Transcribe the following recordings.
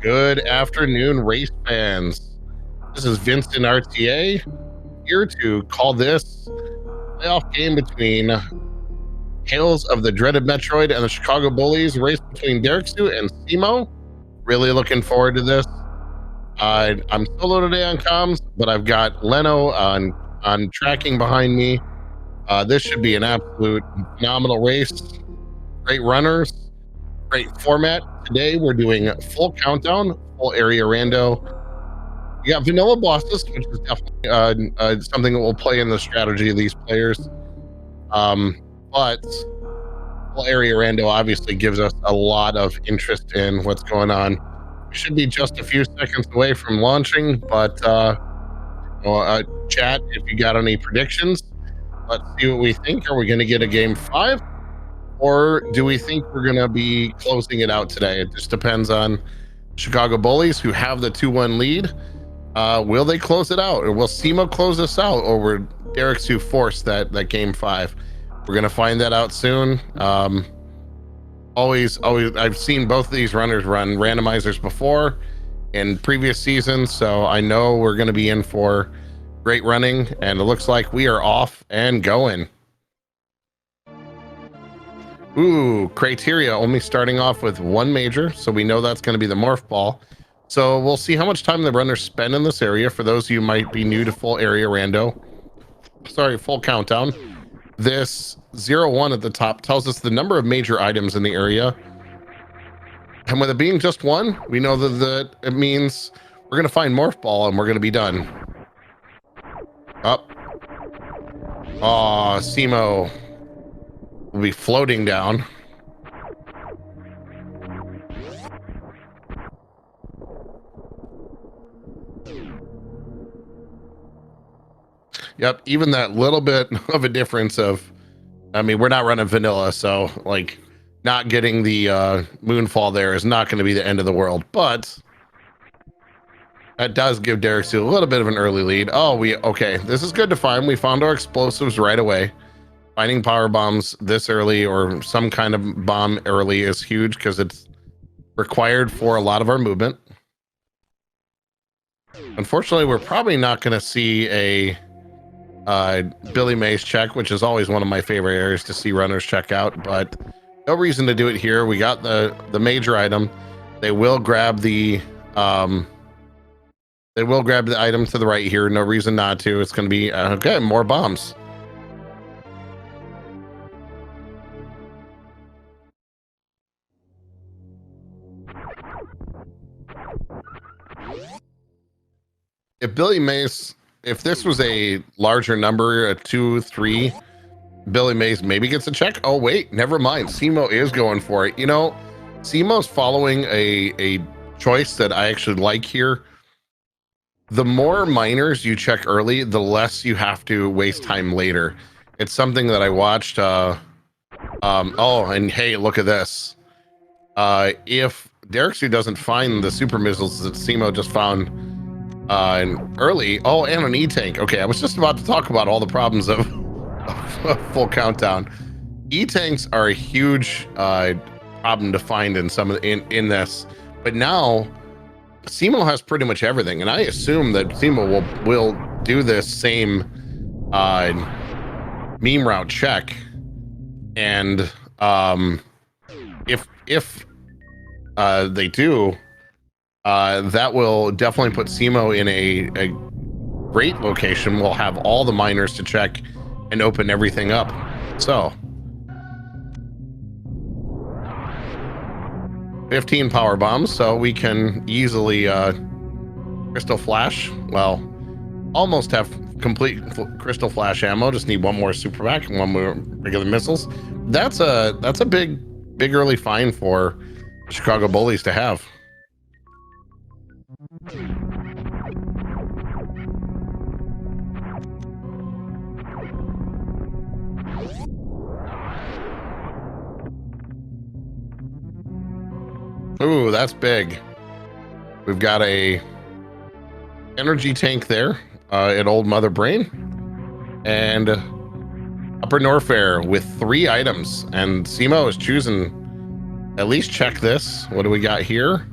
Good afternoon, race fans. This is Vincent RTA here to call this playoff game between Hails of the dreaded Metroid and the Chicago Bullies, race between Derek Sue and Simo. Really looking forward to this. I'm solo today on comms, but I've got Leno on tracking behind me. This should be an absolute phenomenal race. Great runners, great format. Today we're doing full countdown, full area rando. We got vanilla bosses, which is definitely something that will play in the strategy of these players. But full area rando obviously gives us a lot of interest in what's going on. We should be just a few seconds away from launching, but chat if you got any predictions. Let's see what we think. Are we going to get a game 5? Or do we think we're going to be closing it out today? It just depends on Chicago Bullies, who have the 2-1 lead. Will they close it out? Or will Simo close this out? Or will Derek Sue force that game 5? We're going to find that out soon. Always, I've seen both of these runners run randomizers before in previous seasons, so I know we're going to be in for great running, and it looks like we are off and going. Ooh, criteria only starting off with 1 major, so we know that's going to be the morph ball. So we'll see how much time the runners spend in this area. For those of you who might be new to full countdown, this 0-1 at the top tells us the number of major items in the area, and with it being just 1, we know that it means we're going to find morph ball and we're going to be done. Up. Oh, Simo will be floating down. Yep, even that little bit of a difference of, I mean, we're not running vanilla, so like not getting the moonfall there is not going to be the end of the world, but that does give Derek Sue a little bit of an early lead. Oh, okay, this is good to find. We found our explosives right away. Finding power bombs this early or some kind of bomb early is huge because it's required for a lot of our movement. Unfortunately, we're probably not going to see a Billy Mays check, which is always one of my favorite areas to see runners check out, but no reason to do it here. We got the major item. They will grab the item to the right here. No reason not to. It's going to be okay, more bombs. If Billy Mays, if this was a larger number, a 2, 3, Billy Mays maybe gets a check. Oh wait, never mind. Simo is going for it. You know, Simo's following a choice that I actually like here. The more minors you check early, the less you have to waste time later. It's something that I watched. Oh, and hey, look at this. If Derek Sue doesn't find the super missiles that Simo just found early, oh, and an E-tank. Okay, I was just about to talk about all the problems of full countdown. E-tanks are a huge problem to find in some of in this, but now Simo has pretty much everything, and I assume that Simo will do this same meme route check, and if they do, that will definitely put Simo in a great location. We'll have all the miners to check and open everything up. So 15 power bombs, so we can easily crystal flash. Well, almost have complete crystal flash ammo. Just need 1 more super pack and 1 more regular missiles. That's a big early find for Chicago Bullies to have. Ooh, that's big. We've got a energy tank there at Old Mother Brain, and Upper Norfair with 3 items, and Simo is choosing at least check this. What do we got here?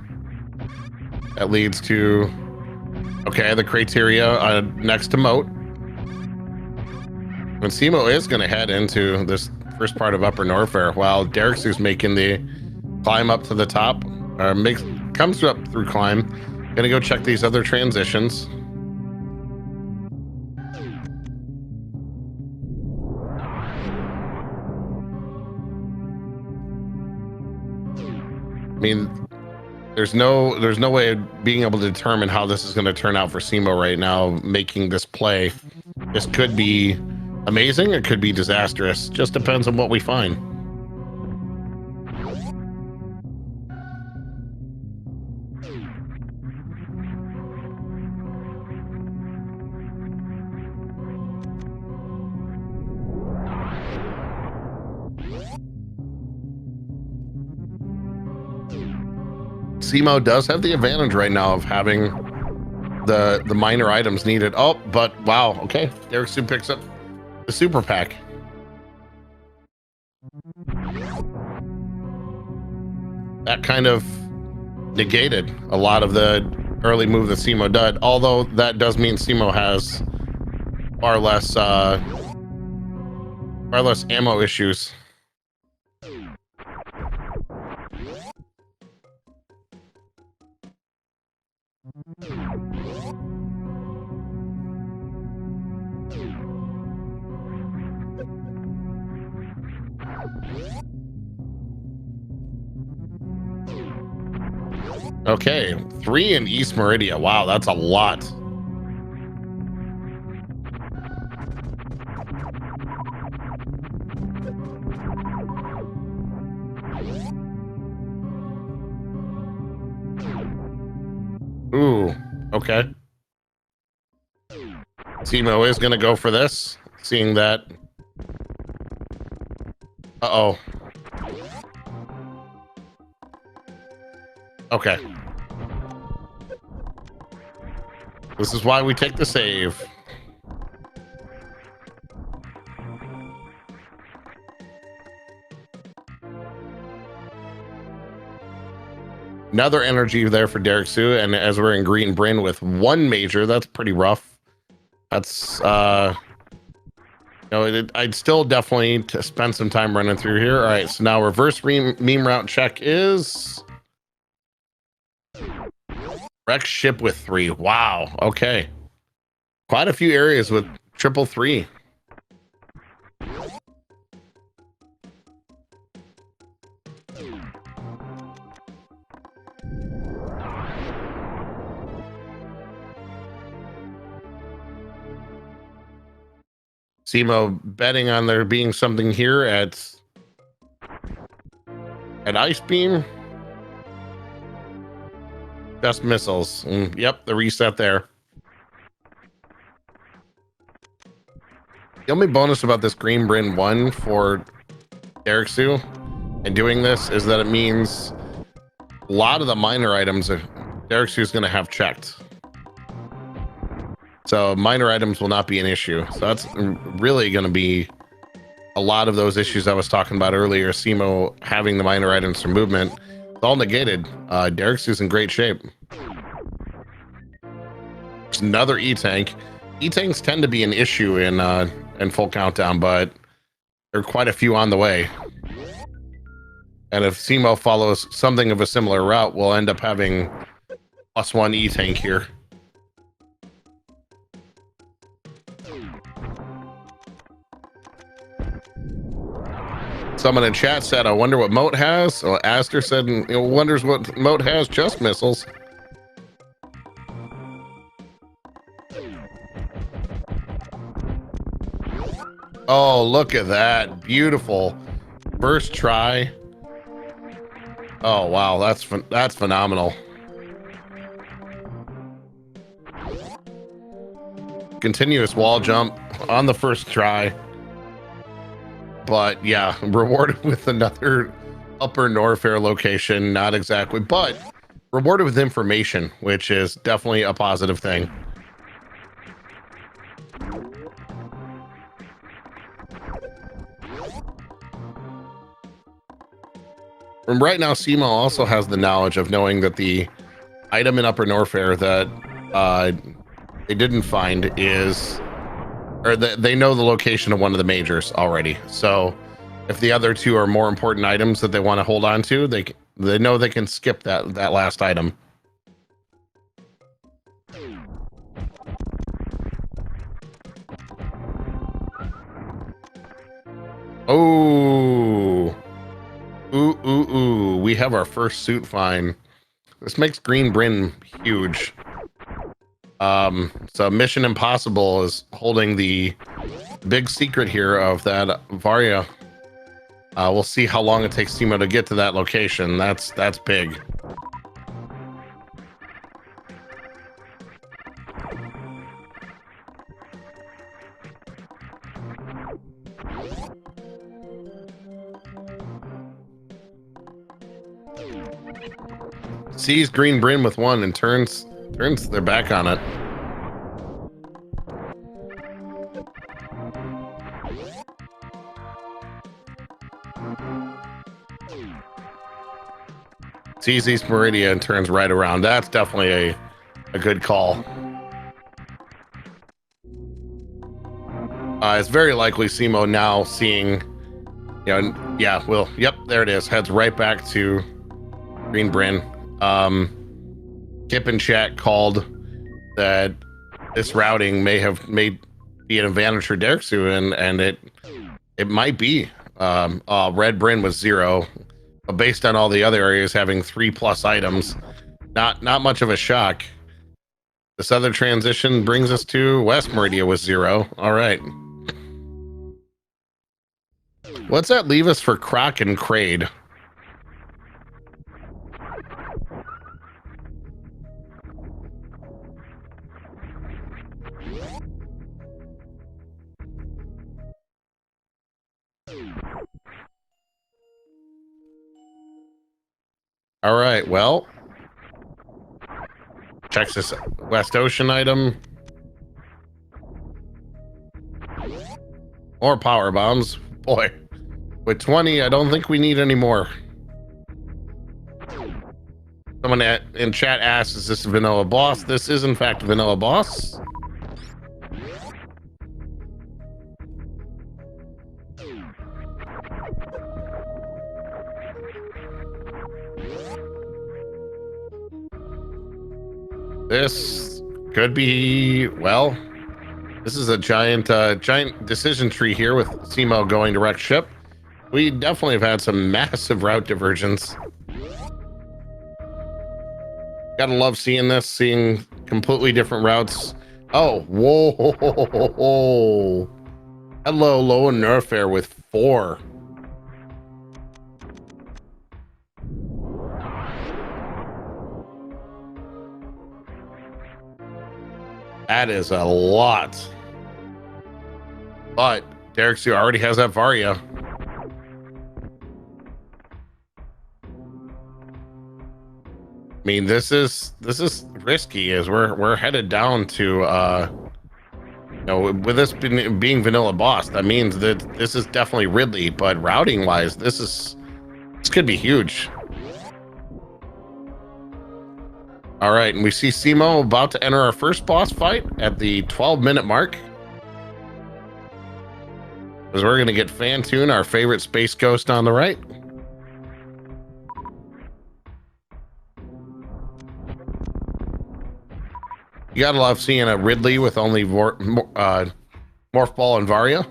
That leads to, okay, the criteria next to Moat. And Simo is going to head into this first part of Upper Norfair while Derek's who's making the climb up to the top, comes up through climb. Gonna go check these other transitions. I mean, there's no way of being able to determine how this is going to turn out for Simo right now, making this play. This could be amazing, it could be disastrous. Just depends on what we find. Simo does have the advantage right now of having the minor items needed. Oh, but wow, okay. Derek soon picks up the super pack. That kind of negated a lot of the early move that Simo did, although that does mean Simo has far less ammo issues. Okay, 3 in East Meridia. Wow, that's a lot. Ooh, okay. Simo is gonna go for this, seeing that. Uh-oh. Okay. This is why we take the save. Another energy there for Derek Sue, and as we're in Green Bryn with 1 major, that's pretty rough. That's I'd still definitely to spend some time running through here. All right, so now reverse meme route check is wreck ship with 3. Wow, okay, quite a few areas with 333. Simo betting on there being something here at Ice Beam. Just missiles. Yep, the reset there. The only bonus about this Green Bryn 1 for Derek Sue and doing this is that it means a lot of the minor items Derek Sue is going to have checked. So minor items will not be an issue. So that's really going to be a lot of those issues I was talking about earlier. Simo having the minor items for movement, it's all negated. Derek Sue's in great shape. There's another E-Tank. E-Tanks tend to be an issue in full countdown, but there are quite a few on the way. And if Simo follows something of a similar route, we'll end up having +1 E-Tank here. Someone in chat said, I wonder what Moat has. Well, Aster said, wonders what Moat has, just missiles. Oh, look at that. Beautiful. First try. Oh, wow. That's phenomenal. Continuous wall jump on the first try. But yeah, rewarded with another Upper Norfair location. Not exactly, but rewarded with information, which is definitely a positive thing. From right now, Simo also has the knowledge of knowing that the item in Upper Norfair that they didn't find is, or they know the location of one of the majors already. So if the other two are more important items that they want to hold on to, they know they can skip that last item. Oh, ooh! We have our first suit find. This makes Green Bryn huge. So Mission Impossible is holding the big secret here of that Varia. We'll see how long it takes Timo to get to that location. That's big. Sees Green Bryn with one and turns their back on it. Sees East Meridia and turns right around. That's definitely a good call. It's very likely Simo now seeing, yeah, well, yep, there it is. Heads right back to Green Bryn. Kip and chat called that this routing may be an advantage for Derksu, and it might be. Red Bryn was 0, but based on all the other areas having 3+ items, not much of a shock. This other transition brings us to West Meridia with 0. All right. What's that leave us for Croc and Kraid? All right, well, checks this West Ocean item. More power bombs. Boy, with 20, I don't think we need any more. Someone in chat asks, is this a vanilla boss? This is, in fact, a vanilla boss. This could be, well, this is a giant decision tree here with Simo going direct ship. We definitely have had some massive route divergence. Gotta love seeing this, seeing completely different routes. Oh, whoa. Hello, Low and Nerfair with 4. That is a lot. But Derksu already has that Varia. I mean, this is risky as we're headed down to with this being vanilla boss, that means that this is definitely Ridley, but routing wise, this could be huge. All right, and we see Simo about to enter our first boss fight at the 12-minute mark. Because we're going to get Fantune, our favorite space ghost, on the right. You gotta love seeing a Ridley with only Morph Ball and Varia.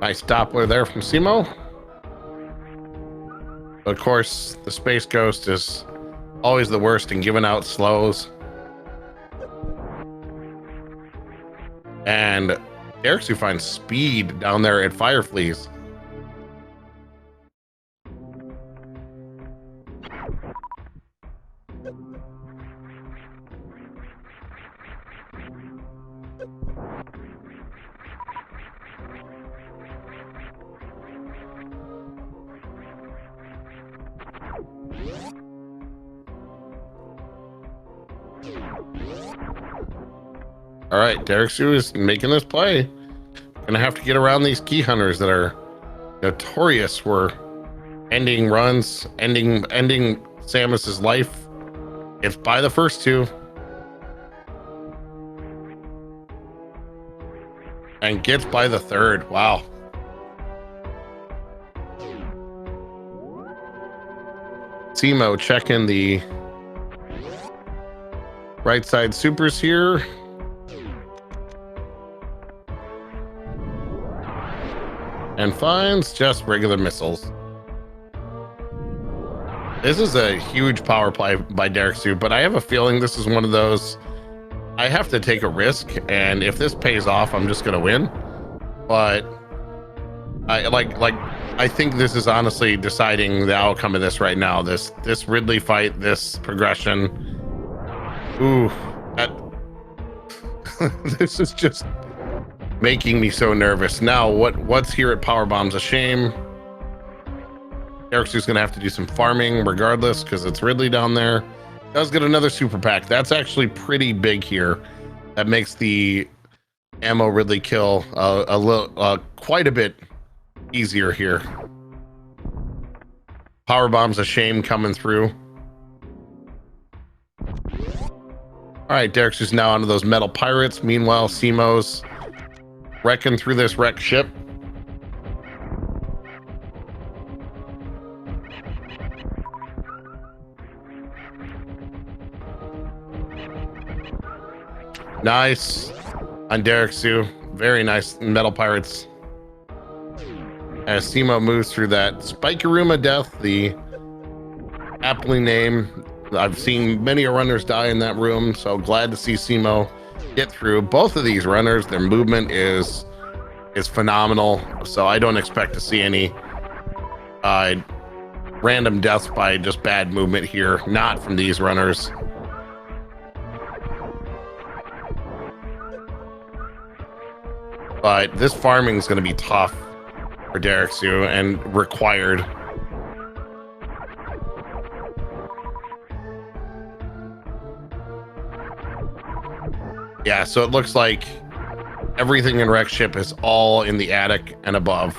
Nice Doppler there from Simo. Of course, the Space Ghost is always the worst in giving out slows. And Derksu finds speed down there at Firefleas. All right, Derek Sue is making this play. Gonna have to get around these key hunters that are notorious for ending runs, ending Samus's life. It's by the first two. And gets by the third. Wow. Simo checking the right side supers here. And finds just regular missiles. This is a huge power play by Derek Sue, but I have a feeling this is one of those, I have to take a risk, and if this pays off, I'm just gonna win. But I think this is honestly deciding the outcome of this right now. This Ridley fight, this progression. Ooh, this is just making me so nervous. Now, what's here at Power Bomb's a shame. Derek Sue's gonna have to do some farming regardless because it's Ridley down there. Does get another super pack. That's actually pretty big here. That makes the ammo Ridley kill a little, quite a bit easier here. Power Bomb's a shame coming through. All right, Derek Sue's now onto those metal pirates. Meanwhile, Simo's wrecking through this wrecked ship. Nice on Derek Sue. Very nice metal pirates. As Simo moves through that spiky room of death, the aptly named. I've seen many runners die in that room, so glad to see Simo get through. Both of these runners, their movement is phenomenal, so I don't expect to see any random deaths by just bad movement here. Not from these runners. But this farming is going to be tough for Derek Sue and required. Yeah, so it looks like everything in Wreck Ship is all in the attic and above.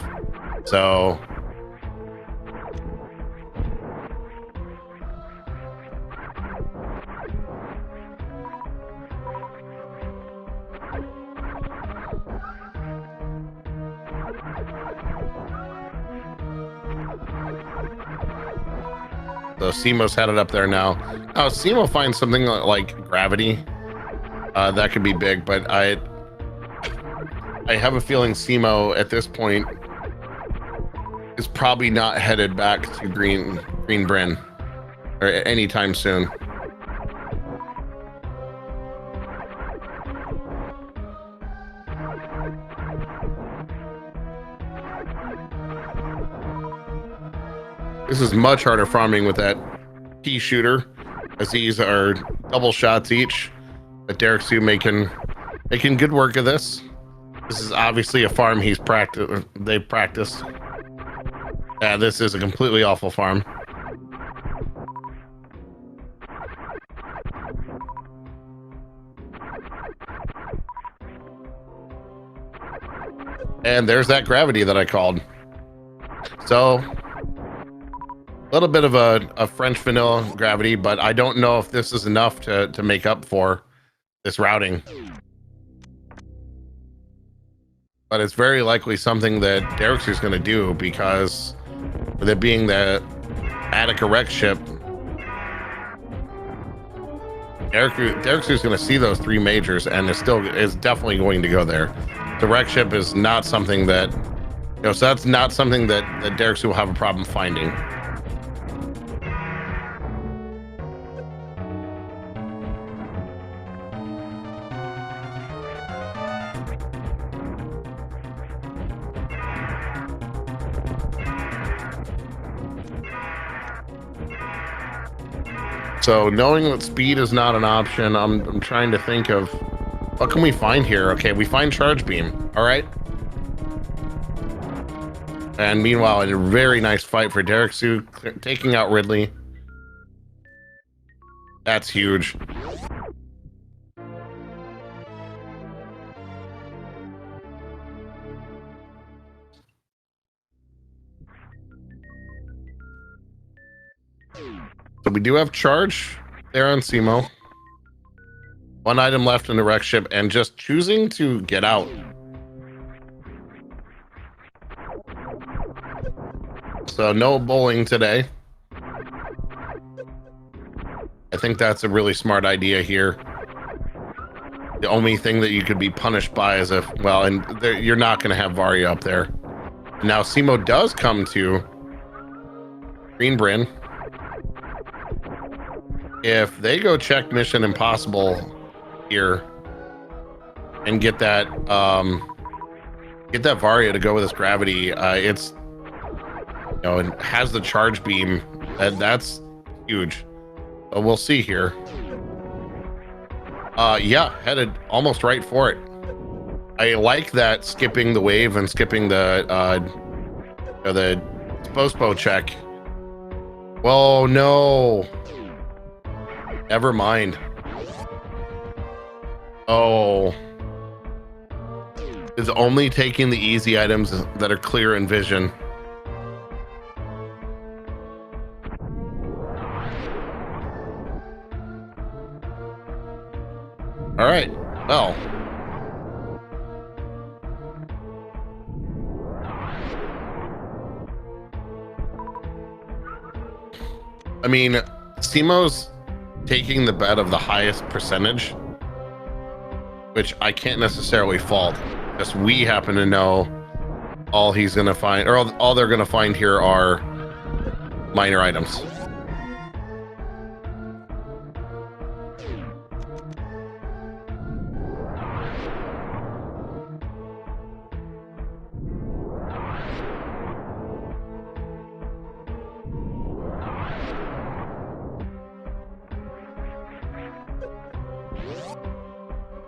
So Simo's headed up there now. Oh, Simo finds something like gravity. That could be big, but I have a feeling Simo at this point is probably not headed back to Green Bryn or anytime soon. This is much harder farming with that pea shooter, as these are double shots each. But Derek Sue making good work of this. This is obviously a farm they've practiced. Yeah, this is a completely awful farm. And there's that gravity that I called. So a little bit of a French vanilla gravity, but I don't know if this is enough to make up for this routing. But it's very likely something that Derek Sue's going to do, because with it being the Attica wreck ship, Derek Sue's going to see those three majors and is definitely going to go there. The wreck ship is not something that, so that's not something that Derek Sue will have a problem finding. So knowing that speed is not an option, I'm trying to think of what can we find here. Okay, we find charge beam. All right. And meanwhile, a very nice fight for Derek Sue, taking out Ridley. That's huge. do have charge there on Simo. One item left in the wreck ship and just choosing to get out. So no bowling today. I think that's a really smart idea here. The only thing that you could be punished by is if, well, and you're not going to have Varia up there. Now Simo does come to Green Bryn. If they go check Mission Impossible here and get that Varia to go with this gravity, it's, you know, it has the charge beam. That's huge. But we'll see here. Yeah, headed almost right for it. I like that skipping the wave and skipping the Spospo check. Whoa, no. Never mind. Oh. It's only taking the easy items that are clear in vision. All right, well. I mean, Simo's taking the bet of the highest percentage, which I can't necessarily fault, because we happen to know all he's going to find, or all they're going to find here are minor items.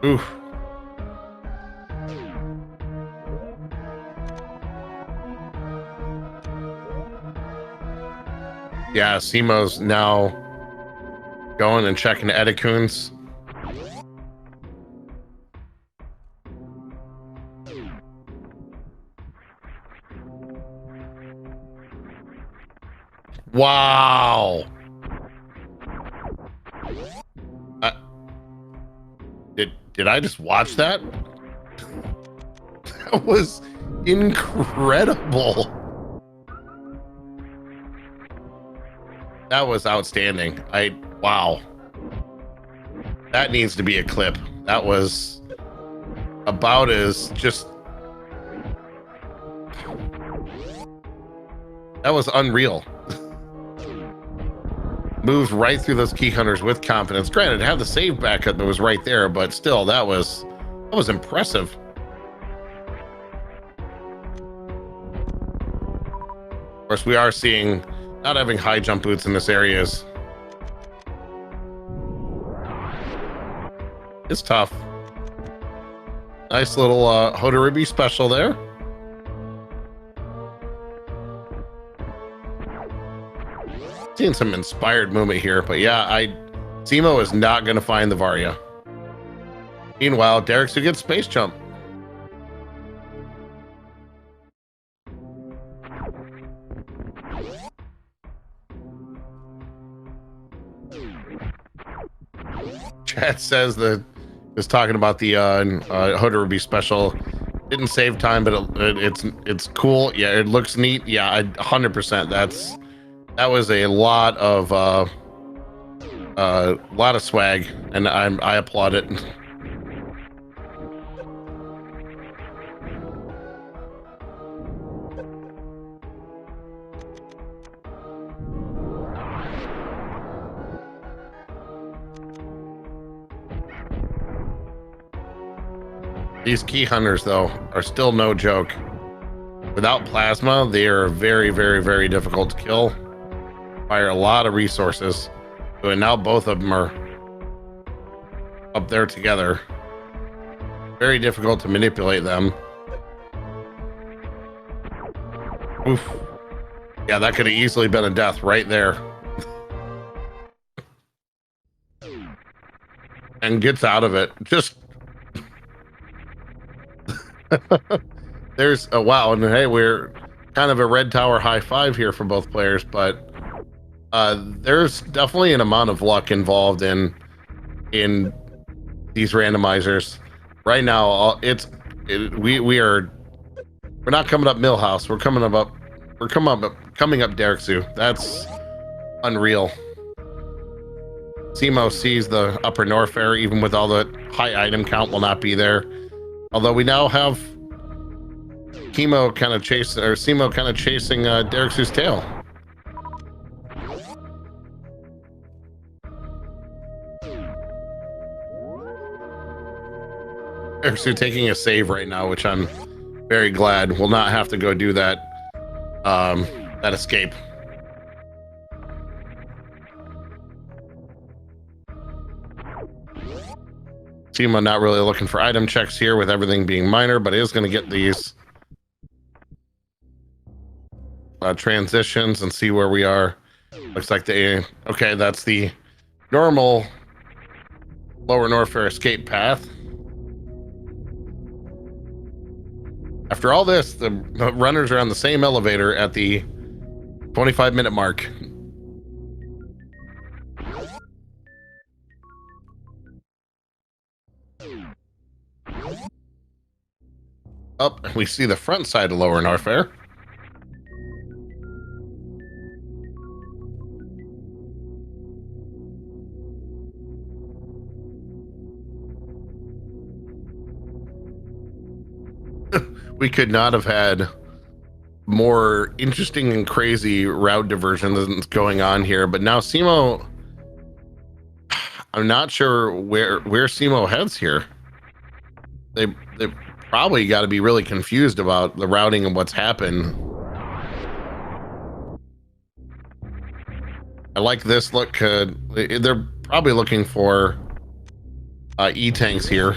Oof. Yeah, Simo's now going and checking Edikuns. Wow. Did I just watch that? That was incredible. That was outstanding. Wow. That needs to be a clip. That was about as just... That was unreal. Moves right through those key hunters with confidence. Granted, have the save backup that was right there, but still, that was impressive. Of course, we are seeing not having high jump boots in this area is it's tough. Nice little Hodoribi special there. Seeing some inspired movement here, but yeah, Simo is not going to find the Varia. Meanwhile, Derek's who gets space jump. Chat says that is talking about the Hodoribi special. Didn't save time, but it's cool. Yeah, it looks neat. Yeah, 100%. That was a lot of swag, and I applaud it. These key hunters, though, are still no joke. Without plasma, they are very, very, very difficult to kill. Require a lot of resources. And now both of them are up there together. Very difficult to manipulate them. Oof. Yeah, that could have easily been a death right there. And gets out of it. Just... There's a wow, and hey, we're kind of a red tower high five here for both players, but There's definitely an amount of luck involved in these randomizers. Right now, we're not coming up Millhouse. We're coming up Derek Zoo. That's unreal. Simo sees the upper Norfair, even with all the high item count, will not be there. Although we now have Simo kind of chasing Derek Zoo's tail. Derek Zoo taking a save right now, which I'm very glad. We'll not have to go do that that escape. Simo not really looking for item checks here with everything being minor, but is going to get these transitions and see where we are. Looks like okay, that's the normal lower Norfair escape path. After all this, the runners are on the same elevator at the 25-minute mark. Up, we see the front side of lower Norfair. We could not have had more interesting and crazy route diversions going on here, but now Simo, I'm not sure where Simo heads here. They probably got to be really confused about the routing and what's happened. I like this look. They're probably looking for E-tanks here.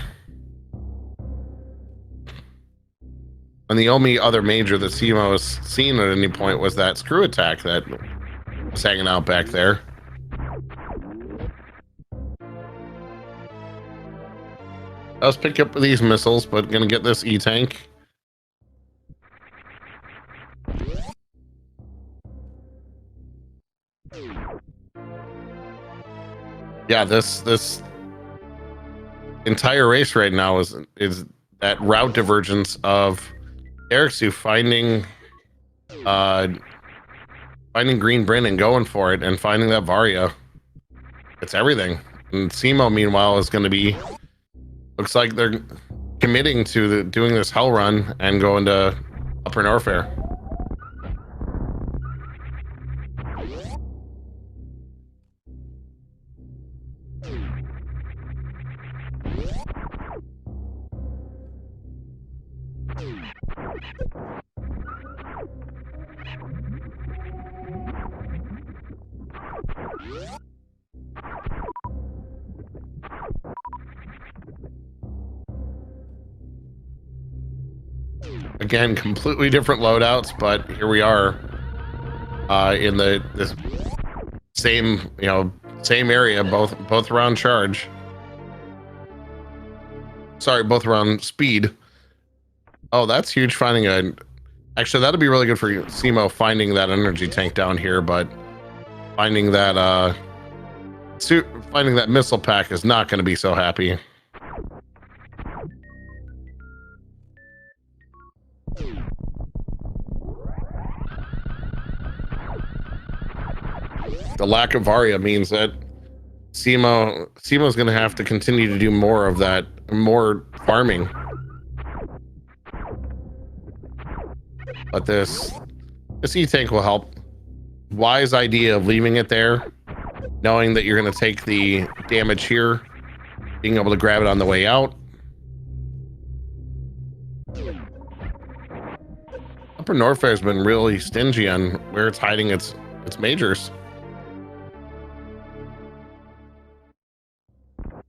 And the only other major that Simo has seen at any point was that screw attack that was hanging out back there. Let's pick up these missiles, but gonna get this E-tank. Yeah, this entire race right now is that route divergence of Ericsson finding Green Bryn and going for it, and finding that Varia. It's everything. And Simo, meanwhile, is going to be, looks like they're committing to doing this hell run and going to Upper Norfair. Again, completely different loadouts, but here we are in this same area, both around charge. Sorry, both around speed. Oh, that's huge. Actually, that'd be really good for Simo, finding that energy tank down here, but finding that missile pack is not going to be so happy. The lack of Varia means that Simo's going to have to continue to do more of that, more farming. But this E-tank will help. Wise idea of leaving it there, knowing that you're going to take the damage here, being able to grab it on the way out. Upper Norfair has been really stingy on where it's hiding its majors.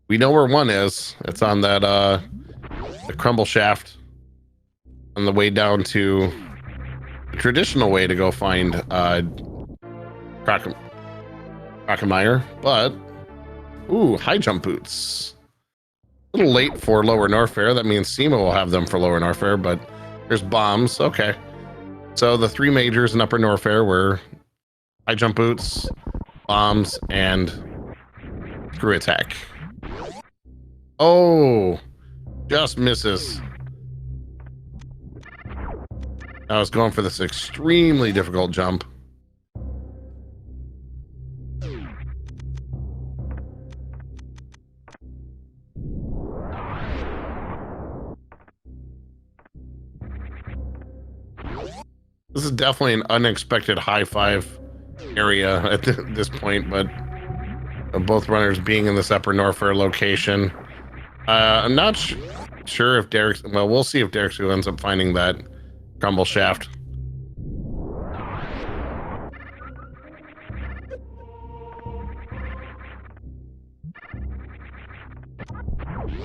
We know where one is. It's on that the crumble shaft on the way down to the traditional way to go find Crockemeyer. But ooh, high jump boots. A little late for Lower Norfair. That means Simo will have them for Lower Norfair, but there's bombs. Okay. So the three majors in Upper Norfair were high jump boots, bombs, and screw attack. Oh, just misses. I was going for this extremely difficult jump. This is definitely an unexpected high five area at this point, but both runners being in this upper Norfair location. I'm not sure if Derek's, well, we'll see if Derek's who ends up finding that crumble shaft.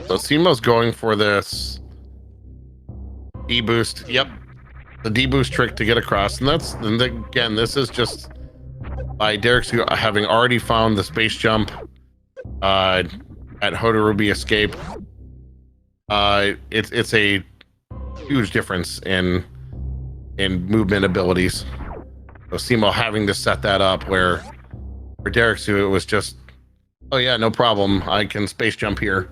So Simo's going for this D-boost. Yep. The D-boost trick to get across. And again, this is just by Derek's having already found the space jump at Hodorubi Escape. It's a huge difference in movement abilities. So Simo having to set that up where for Derek's it was just, oh yeah, no problem. I can space jump here.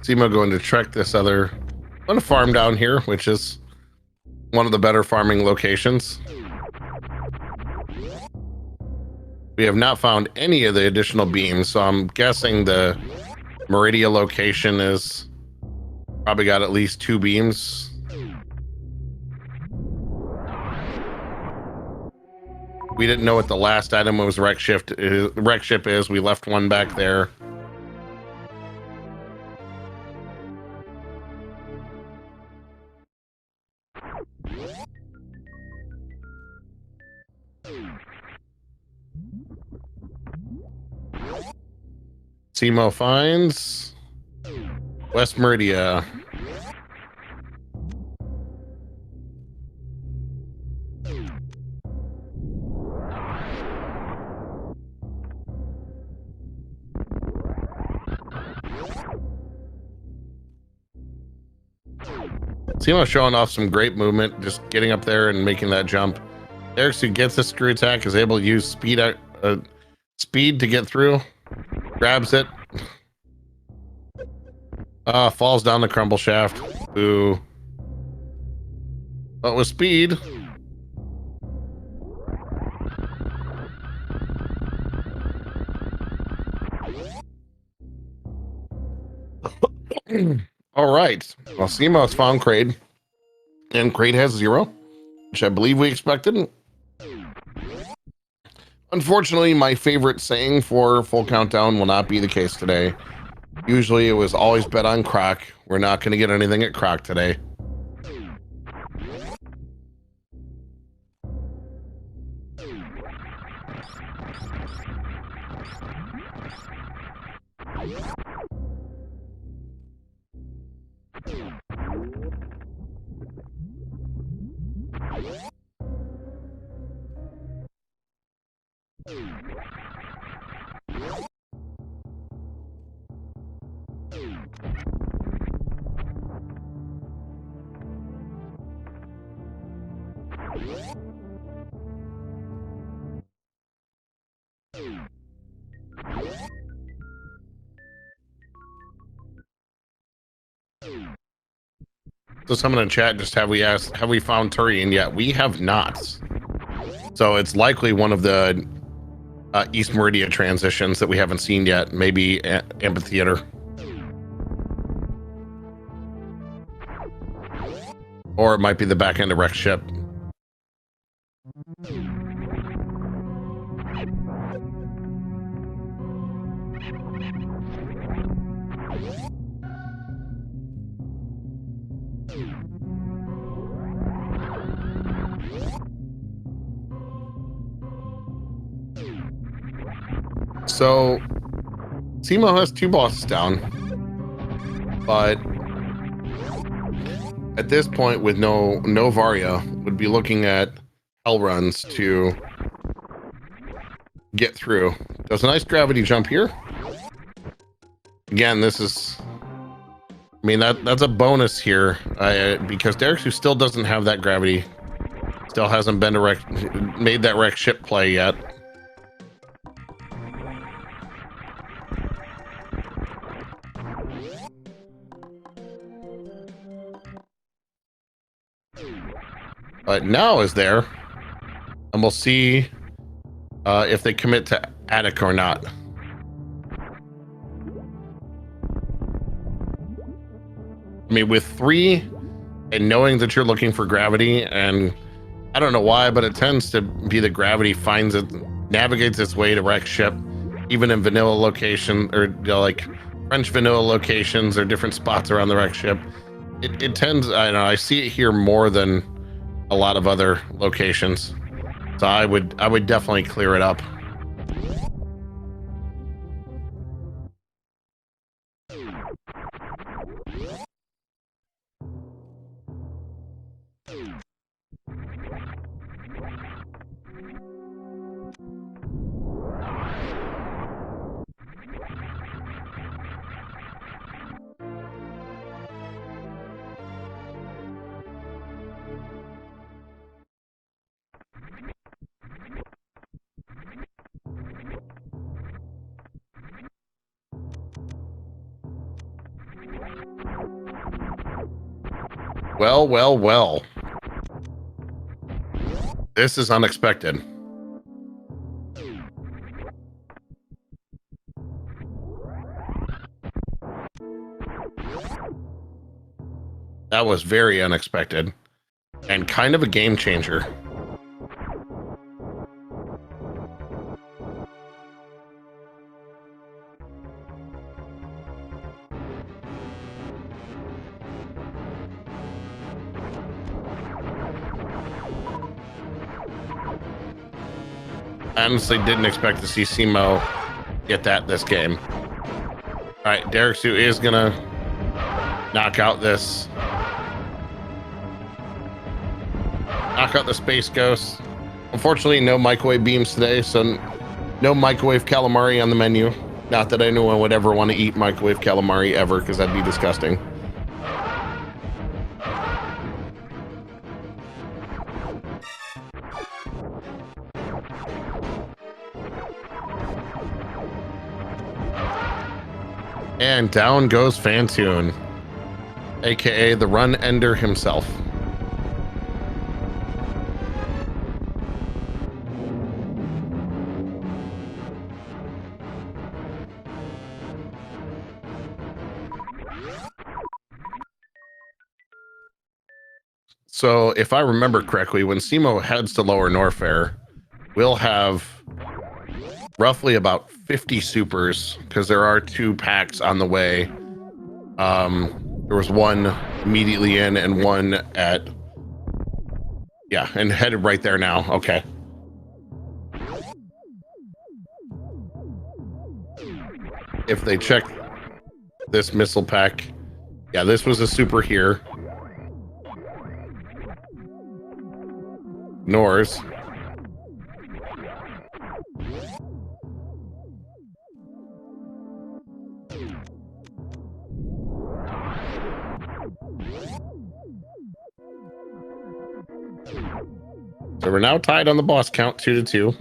Simo going to trek this other farm down here, which is one of the better farming locations. We have not found any of the additional beams, so I'm guessing the Meridia location is probably got at least 2 beams. We didn't know what the last item was. Wreck ship is. We left one back there. Simo finds West Meridia. Simo showing off some great movement, just getting up there and making that jump. Derek's who gets the screw attack is able to use speed to get through. Grabs it. Falls down the crumble shaft. Ooh. But with speed. All right. Well, Simo's found Kraid. And Kraid has 0, which I believe we expected. Unfortunately, my favorite saying for full countdown will not be the case today. Usually it was always bet on Croc. We're not going to get anything at Croc today. So someone in chat just have we found Turian yet? We have not. So it's likely one of the East Meridia transitions that we haven't seen yet. Maybe Amphitheater. Or it might be the back end of Wreck Ship. So Simo has 2 bosses down, but at this point, with no Varia, would be looking at hell runs to get through. Does a nice gravity jump here. Again, this is, I mean, that's a bonus here because Derek, who still doesn't have that gravity, still hasn't been made that wreck ship play yet. But now is there, and we'll see if they commit to Attic or not. I mean, with 3 and knowing that you're looking for gravity, and I don't know why, but it tends to be that gravity navigates its way to wreck ship, even in vanilla location, or like French vanilla locations or different spots around the wreck ship. It tends, I don't know, I see it here more than a lot of other locations. So I would definitely clear it up. Well, well, well. This is unexpected. That was very unexpected and kind of a game changer. I honestly didn't expect to see Simo get that this game. All right, Derek Sue is gonna knock out the Space Ghost. Unfortunately, no microwave beams today, so no microwave calamari on the menu. Not that anyone would ever want to eat microwave calamari ever, because that'd be disgusting. And down goes Fantoon, aka the Run Ender himself. So if I remember correctly, when Simo heads to Lower Norfair, we'll have roughly about 50 supers, because there are 2 packs on the way. There was one immediately in and one at, yeah, and headed right there now. Okay. If they check this missile pack, yeah, this was a super here. Nors. So we're now tied on the boss count, 2-2.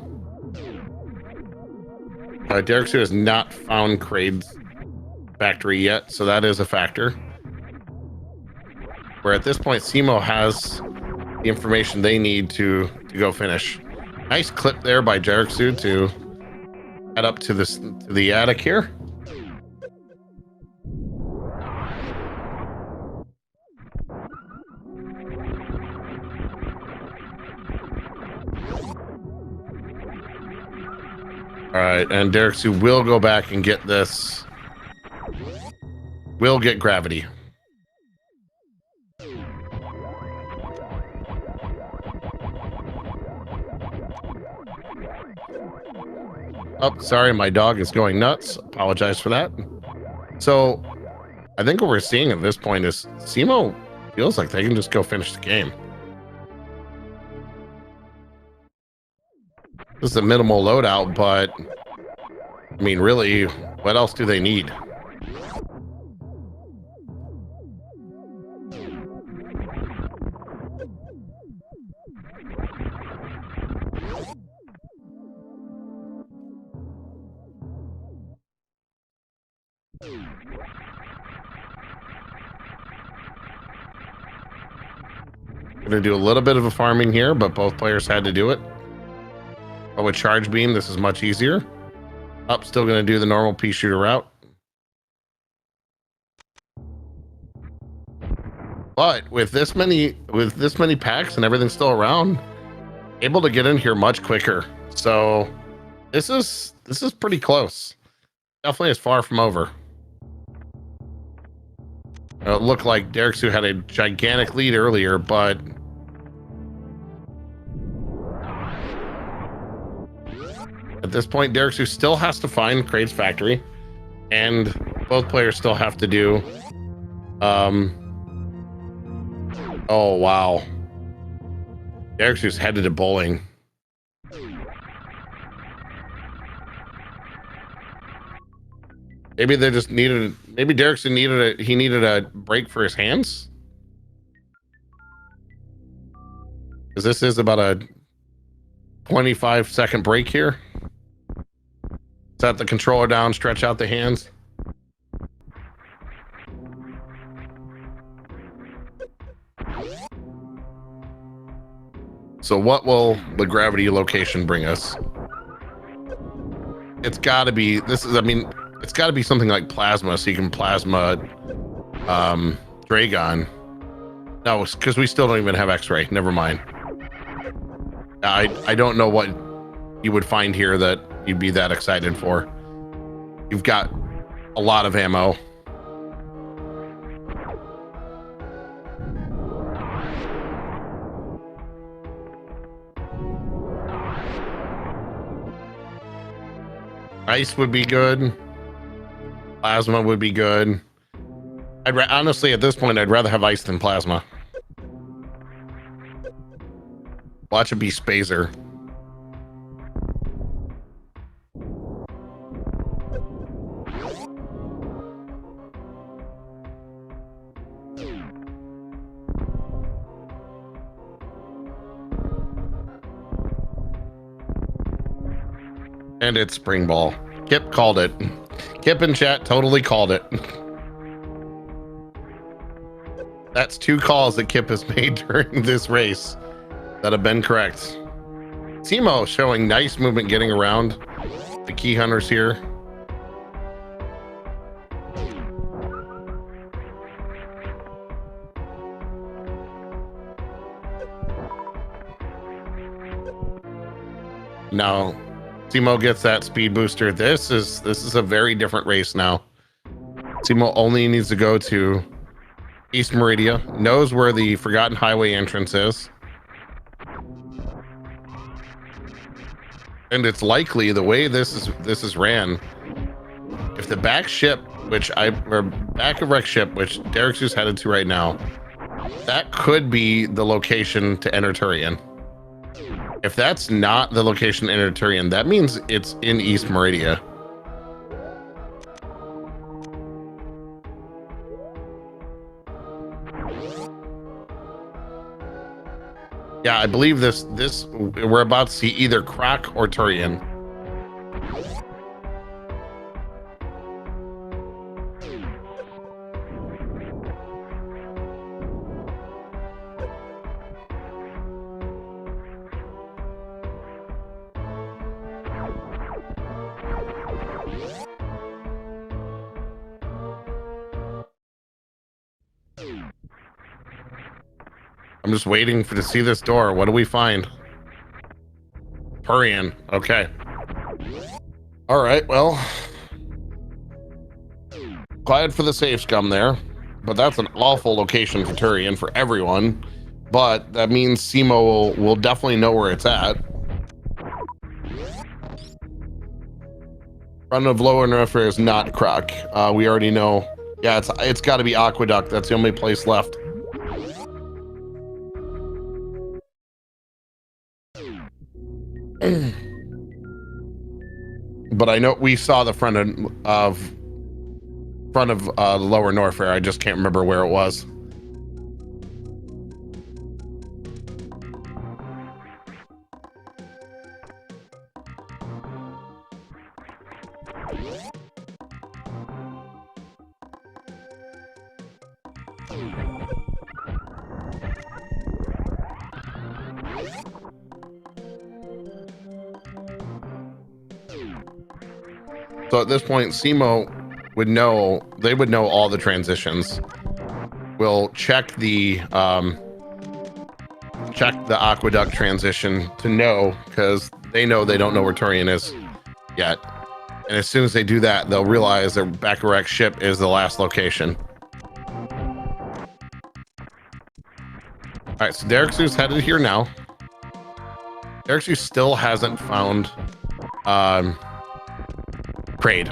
Derek Sue has not found Kraid's factory yet, so that is a factor. Where at this point, Simo has the information they need to go finish. Nice clip there by Derek Sue to head up to the attic here. All right, and Derek Sue will go back and get this. Will get gravity. Oh, sorry, my dog is going nuts. Apologize for that. So, I think what we're seeing at this point is Simo feels like they can just go finish the game. This is a minimal loadout, but I mean, really, what else do they need? Gonna do a little bit of a farming here, but both players had to do it. But with charge beam, this is much easier. Up, still gonna do the normal pea shooter route. But with this many packs and everything still around, able to get in here much quicker. So this is pretty close. Definitely is far from over. It looked like Derek had a gigantic lead earlier, but at this point, Derek still has to find Crate's factory, and both players still have to do. Oh wow, Derek headed to bowling. Maybe they just needed. Maybe Derrickson needed a break for his hands, because this is about a 25-second break here. Set the controller down, stretch out the hands. So what will the gravity location bring us? It's got to be. I mean, it's got to be something like plasma, so you can plasma Dragon. No, because we still don't even have X-ray. Never mind. I don't know what you would find here that you'd be that excited for. You've got a lot of ammo. Ice would be good. Plasma would be good. Honestly, at this point, I'd rather have ice than plasma. Watch it be Spazer. And it's spring ball. Kip called it. Kip in chat totally called it. That's 2 calls that Kip has made during this race that have been correct. Timo showing nice movement getting around the key hunters here. Now Timo gets that speed booster. This is a very different race now. Timo only needs to go to East Meridia, knows where the Forgotten Highway entrance is. And it's likely the way this is ran, if the back ship, back of wreck ship, which Derek's just headed to right now, that could be the location to enter Turian. If that's not the location to enter Turian, that means it's in East Meridia. Yeah, I believe this we're about to see either Croc or Turian. I'm just waiting to see this door. What do we find? Turian. Okay. All right. Well, glad for the safe scum there, but that's an awful location for Turian for everyone. But that means Simo will definitely know where it's at. Front of lower Norfair is not Croc. We already know. Yeah, it's got to be Aqueduct. That's the only place left. But I know we saw the front of lower Norfair. I just can't remember where it was. So at this point, SEMO would know, they would know all the transitions. We'll check the aqueduct transition to know, because they know they don't know where Turian is yet. And as soon as they do that, they'll realize their Bacharach ship is the last location. All right, so Derrick's headed here now. Derrick's still hasn't found Kraid.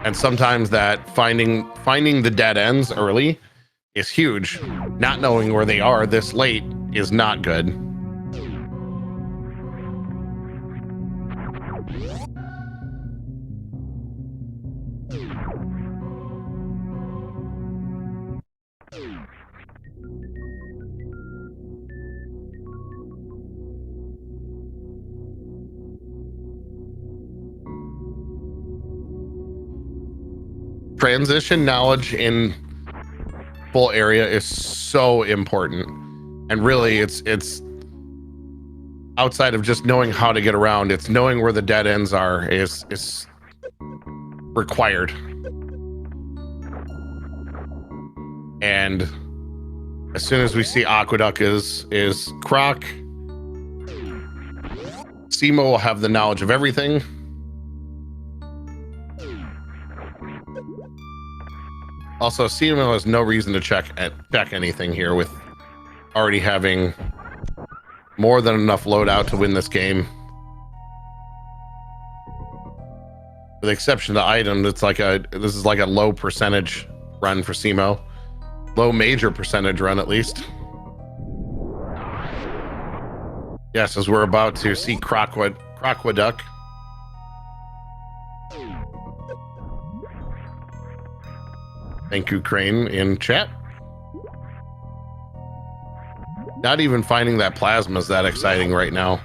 And sometimes that finding the dead ends early is huge. Not knowing where they are this late is not good. Transition knowledge in full area is so important, and really it's outside of just knowing how to get around. It's knowing where the dead ends are is required. And as soon as we see Aqueduct is Croc, SEMO will have the knowledge of everything. Also, SEMO has no reason to check anything here, with already having more than enough loadout to win this game. With the exception of the item, this is like a low percentage run for SEMO. Low major percentage run, at least. Yes, as we're about to see Croqueduct. Thank you, Crane, in chat. Not even finding that plasma is that exciting right now.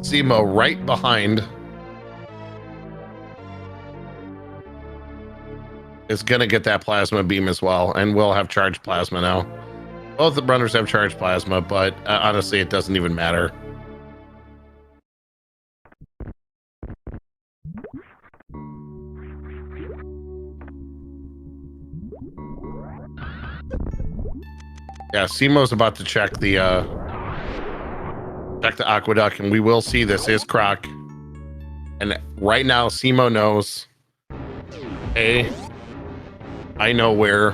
SEMO right behind. Is gonna get that plasma beam as well, and we'll have charged plasma now. Both the runners have charged plasma, but honestly, it doesn't even matter. Yeah, SEMO's about to check the aqueduct, and we will see this is Croc. And right now, SEMO knows. I know where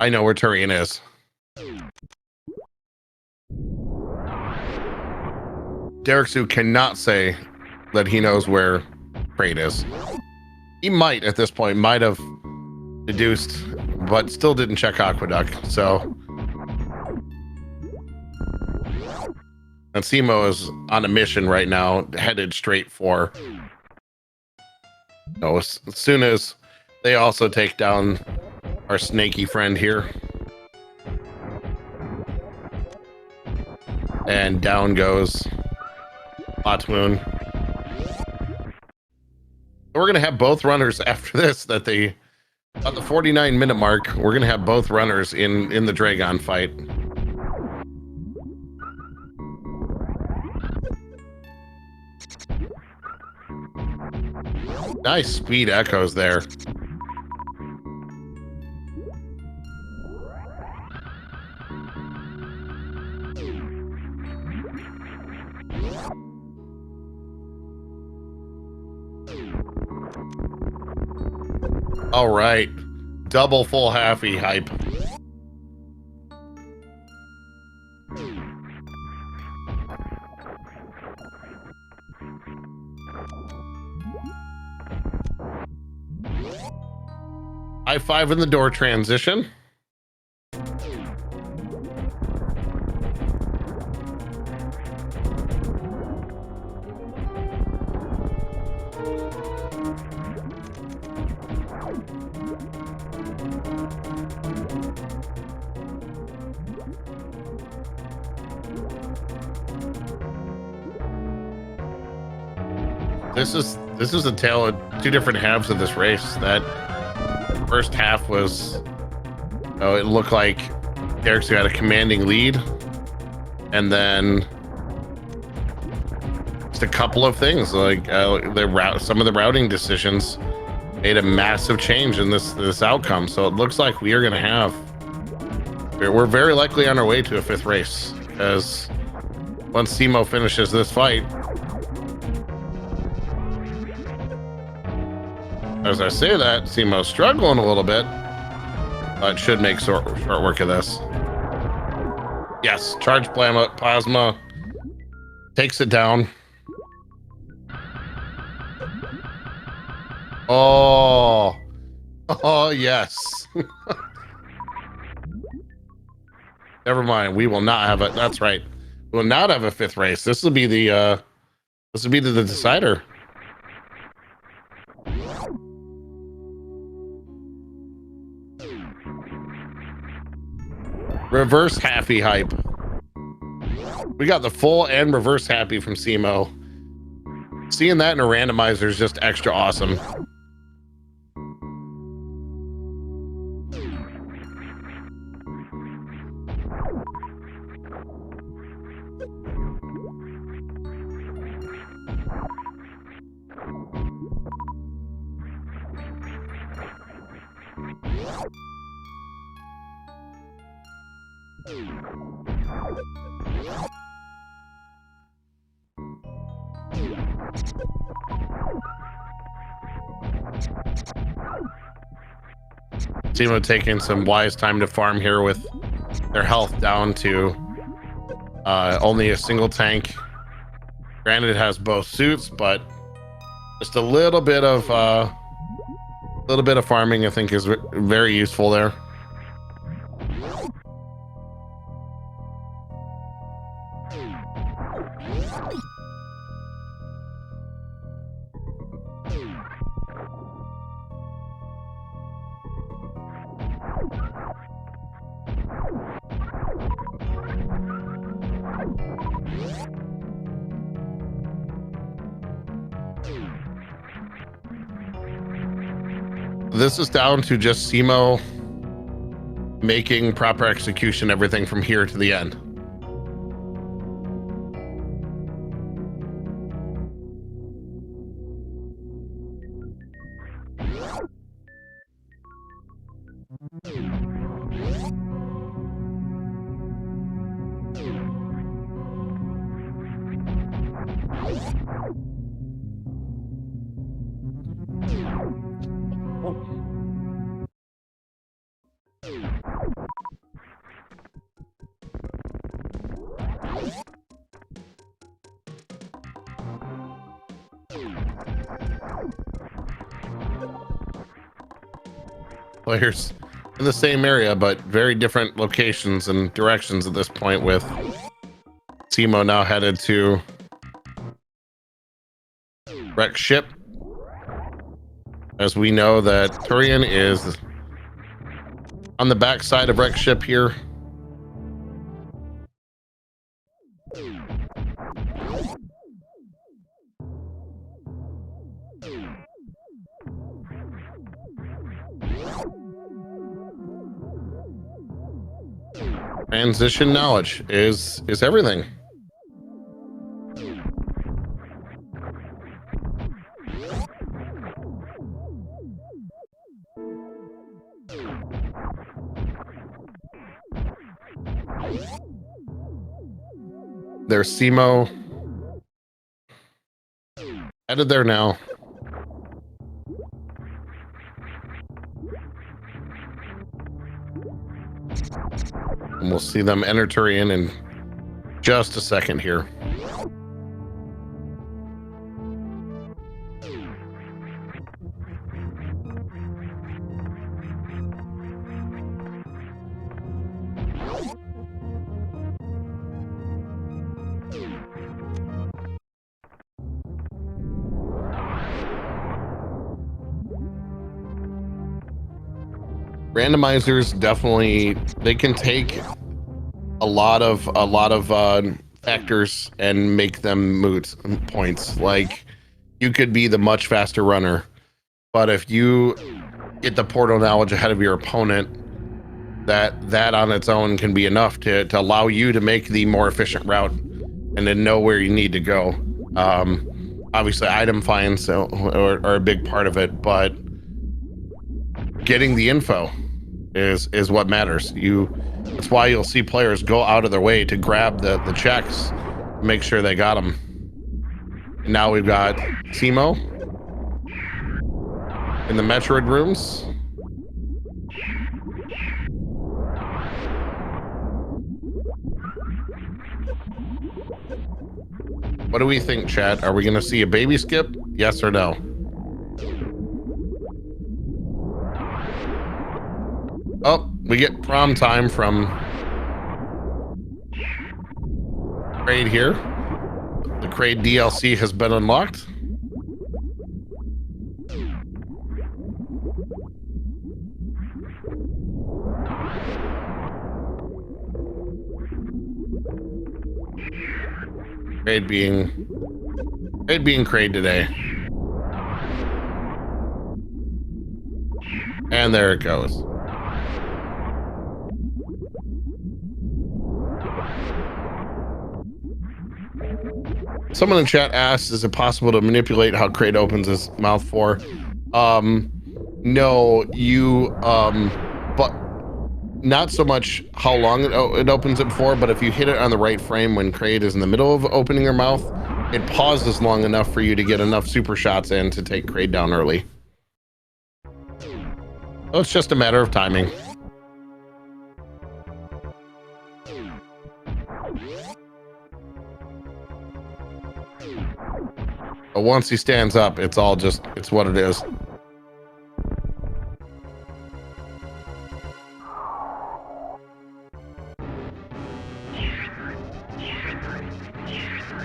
Turian is. Derrick's cannot say that he knows where Kraid is. He might at this point, might have deduced, but still didn't check Aqueduct. So, and SEMO is on a mission right now, headed straight for. No, as soon as they also take down our snaky friend here. And down goes Hot Moon. We're going to have both runners after this at the 49-minute mark. We're going to have both runners in the Dragon fight. Nice speed echoes there. All right. Double full halfy hype. I5 in the door transition. This is a tale of two different halves of this race. That first half was, it looked like Derek's got a commanding lead, and then just a couple of things like some of the routing decisions made a massive change in this outcome. So it looks like we are going to have, we're very likely on our way to a fifth race, because once Simo finishes this fight, as I say that, Simo's struggling a little bit, but should make short work of this. Yes, charge plasma takes it down. Oh yes. Never mind. We will not have it. That's right. We will not have a fifth race. This will be the decider. Reverse happy hype. We got the full and reverse happy from Simo. Seeing that in a randomizer is just extra awesome. Simo taking some wise time to farm here with their health down to only a single tank. Granted, it has both suits, but just a little bit of farming, I think, is very useful there. This is down to just Simo making proper execution, everything from here to the end. Players in the same area, but very different locations and directions at this point, with Simo now headed to wreck ship, as we know that Turian is on the backside of wreck ship here. Transition knowledge is everything. There's Simo headed there now. And we'll see them enter Turian in just a second here. Randomizers definitely, they can take a lot of factors and make them moot points. Like, you could be the much faster runner, but if you get the portal knowledge ahead of your opponent, that on its own can be enough to allow you to make the more efficient route and to know where you need to go. Obviously item finds are a big part of it, but getting the info is what matters. That's why you'll see players go out of their way to grab the checks, make sure they got them. And now we've got Simo in the Metroid rooms. What do we think, chat? Are we going to see a baby skip? Yes or no? Oh, we get prom time from Kraid here. The Kraid DLC has been unlocked. Kraid being Kraid today. And there it goes. Someone in chat asked, is it possible to manipulate how Kraid opens his mouth for? No, but not so much how long it opens it for, but if you hit it on the right frame when Kraid is in the middle of opening her mouth, it pauses long enough for you to get enough super shots in to take Kraid down early. So it's just a matter of timing. But once he stands up, it's what it is.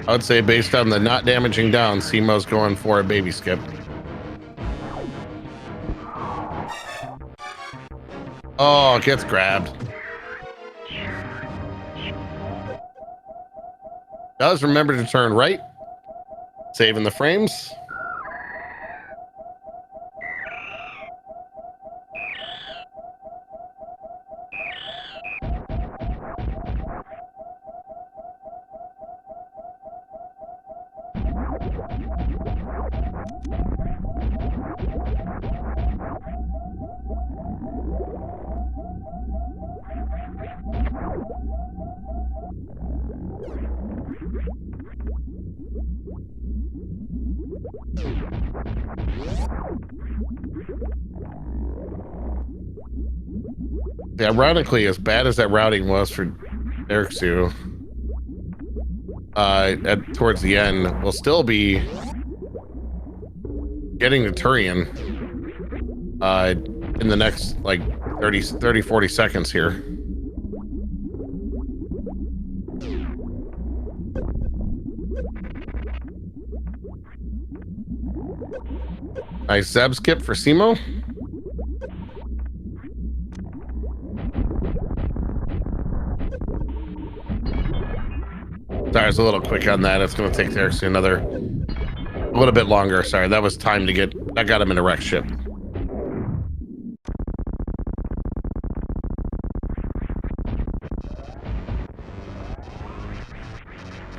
I would say based on the not damaging down, Simo's going for a baby skip. Oh, it gets grabbed. Does remember to turn right. Saving the frames. Ironically, as bad as that routing was for Eriksu, towards the end, we'll still be getting the Turian in the next like 30 40 seconds here. Nice Zeb skip for Simo. Sorry, I was a little quick on that. It's going to take Eriksu a little bit longer. Sorry, that was time to that got him in a wreck ship.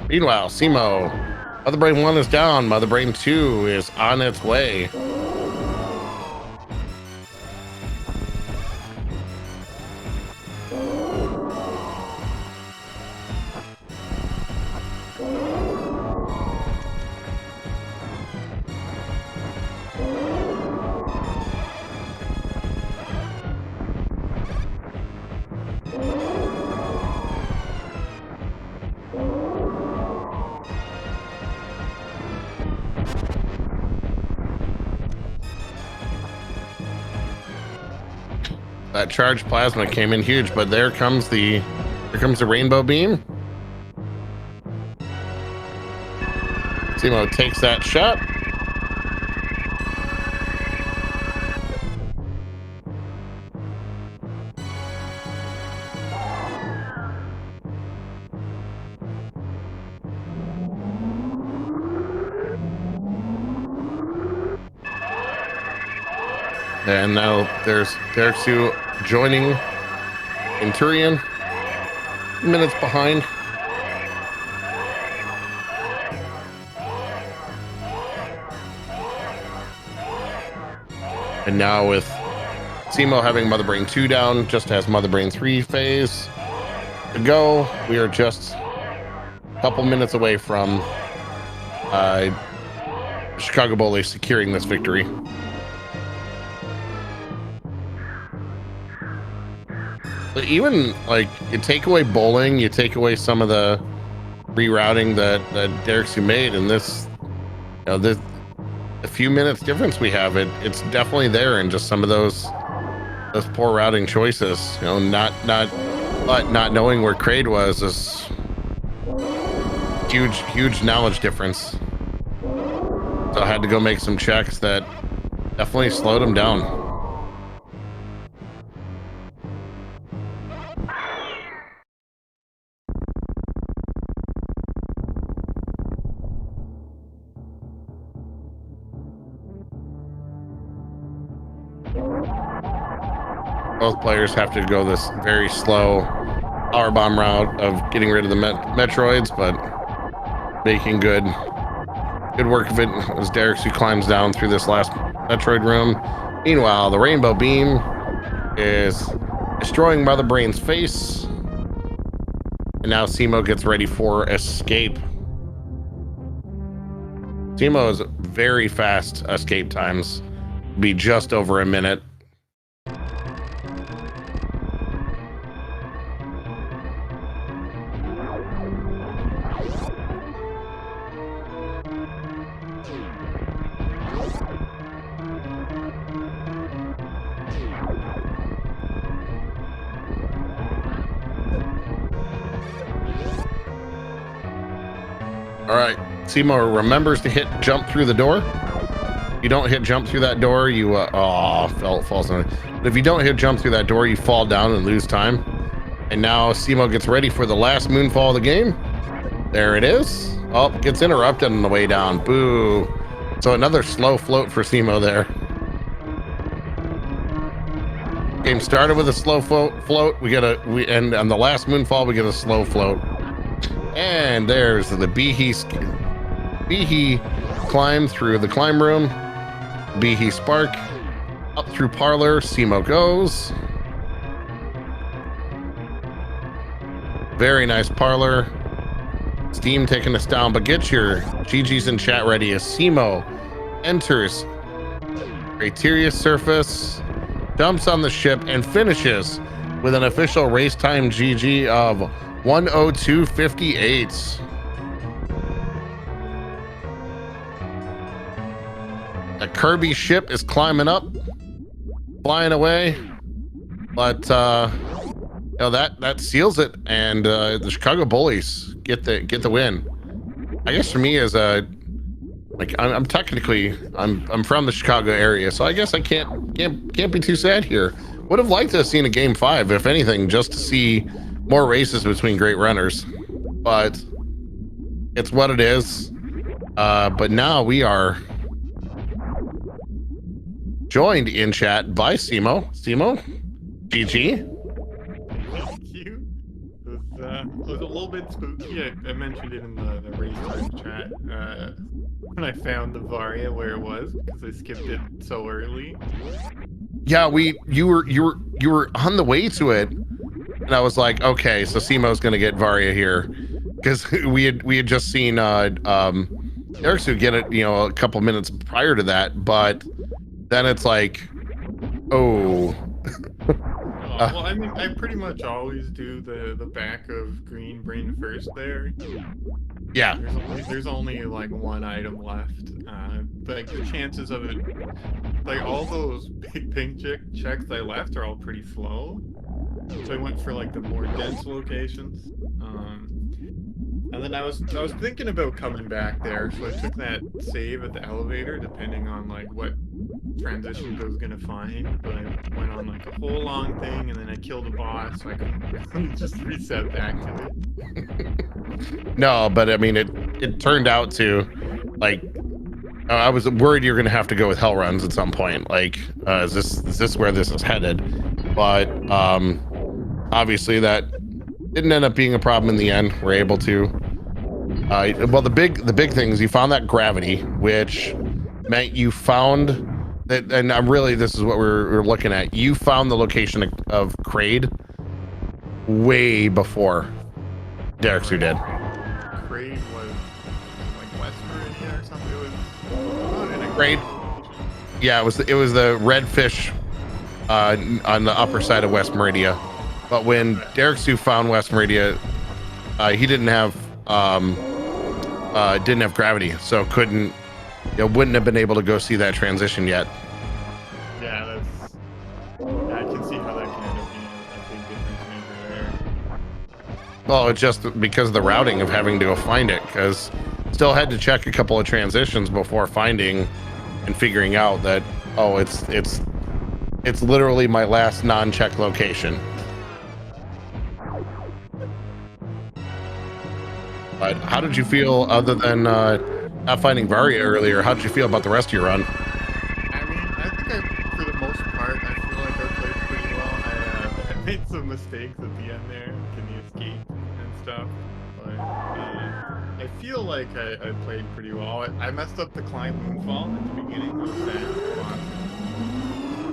Meanwhile, Simo, Mother Brain 1 is down. Mother Brain 2 is on its way. That charged plasma came in huge, but here comes the rainbow beam. Simo takes that shot. And now there's Derek joining Inturian, minutes behind. And now with Simo having Mother Brain 2 down, just has Mother Brain 3 phase to go. We are just a couple minutes away from Chicago Bullies securing this victory. But even like you take away bowling, you take away some of the rerouting that Derek's made, and this, you know, this a few minutes difference we have, it's definitely there in just some of those poor routing choices. You know, not knowing where Kraid was is huge knowledge difference. So I had to go make some checks that definitely slowed him down. Both players have to go this very slow power bomb route of getting rid of the Metroids, but making good work of it as Derek climbs down through this last Metroid room. Meanwhile, the rainbow beam is destroying Mother Brain's face, and now Simo gets ready for escape. Simo's very fast escape times be just over a minute. All right, Simo remembers to hit jump through the door. If you don't hit jump through that door, you falls on it. But if you don't hit jump through that door, you fall down and lose time. And now Simo gets ready for the last moonfall of the game. There it is. Oh, gets interrupted on the way down. Boo. So another slow float for Simo there. Game started with a slow float. And on the last moonfall we get a slow float. And there's the Behe climb through the climb room. Behe spark up through parlor. Simo goes. Very nice parlor. Steam taking us down, but get your GGs in chat ready as Simo enters Criteria surface, dumps on the ship, and finishes with an official race time GG of 1:02:58. The Kirby ship is climbing up, flying away, but you know, that seals it, and the Chicago Bullies get the win. I guess for me as a I'm technically I'm from the Chicago area, so I guess I can't be too sad here. Would have liked to have seen a game 5, if anything, just to see more races between great runners, but it's what it is. But now we are joined in chat by Simo. GG. Thank you. It was a little bit spooky. I mentioned it in the race time chat when I found the Varia where it was, because I skipped it so early. Yeah, you were on the way to it. And I was like, okay, so Simo's gonna get Varia here, because we had just seen Ericsson get it, you know, a couple minutes prior to that, but then it's like, oh. Well, I mean, I pretty much always do the back of green brain first there. Yeah. There's only like one item left. But the chances of it like all those big pink checks I left are all pretty slow. So I went for like the more dense locations. And then I was thinking about coming back there, so I took that save at the elevator, depending on like what transitions I was gonna find. But I went on like a whole long thing, and then I killed a boss, so I couldn't really just reset back to it. No, but I mean, it turned out to, like, I was worried you're gonna have to go with hell runs at some point. Like, is this where this is headed? But obviously that didn't end up being a problem in the end. We're able to. Well, the big thing is you found that gravity, which meant you found that, and I'm really, this is what we're looking at. You found the location of Kraid way before Derek did. Kraid was like West Meridian or something. It was in a Kraid. Yeah, it was the redfish on the upper side of West Meridia. But when Derek Sue found West Meridia, he didn't have gravity, so wouldn't have been able to go see that transition yet. Yeah, I can see how that can end up being a big difference maker there. Well, it's just because of the routing of having to go find it, because still had to check a couple of transitions before finding and figuring out that, oh, it's literally my last non-check location. But how did you feel, other than not finding Varia earlier? How did you feel about the rest of your run? I mean, I think for the most part, I feel like I played pretty well. I made some mistakes at the end there, in the escape and stuff. But I feel like I played pretty well. I messed up the climb moonfall at the beginning. It was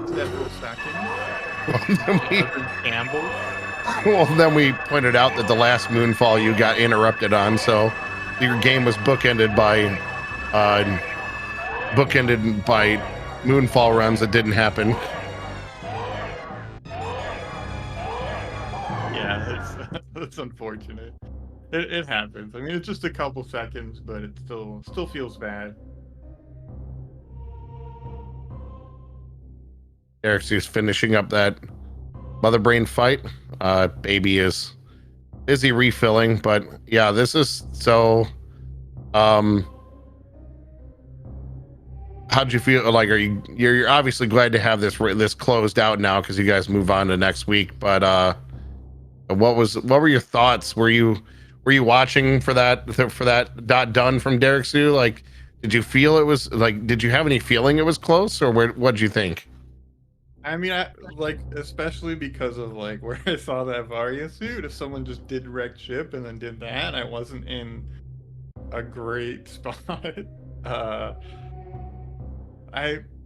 several seconds. Gamble. Well, then we pointed out that the last moonfall you got interrupted on, so your game was bookended by moonfall runs that didn't happen. Yeah, that's unfortunate. It happens. I mean, it's just a couple seconds, but it still feels bad. Eric's just finishing up that mother brain fight. Baby is busy refilling, but yeah, this is so. How'd you feel? Like, you're obviously glad to have this closed out now because you guys move on to next week. But what were your thoughts? Were you watching for that dot done from Derek Sue? Like, did you feel it was like? Did you have any feeling it was close, or what did you think? I mean, especially because of like where I saw that Varia suit. If someone just did wreck ship and then did that, I wasn't in a great spot. I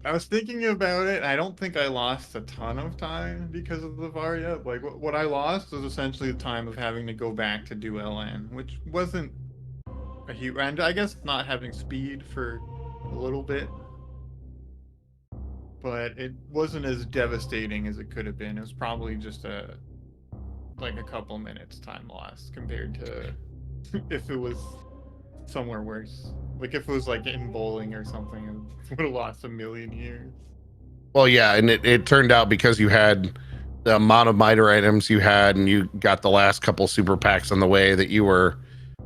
was thinking about it. I don't think I lost a ton of time because of the Varia. Like what I lost was essentially the time of having to go back to do LN, which wasn't a huge. And I guess not having speed for a little bit. But it wasn't as devastating as it could have been. It was probably just a couple minutes time loss compared to if it was somewhere worse. Like if it was like in bowling or something, I would have lost a million years. Well, yeah, and it turned out because you had the amount of miter items you had, and you got the last couple super packs on the way, that you were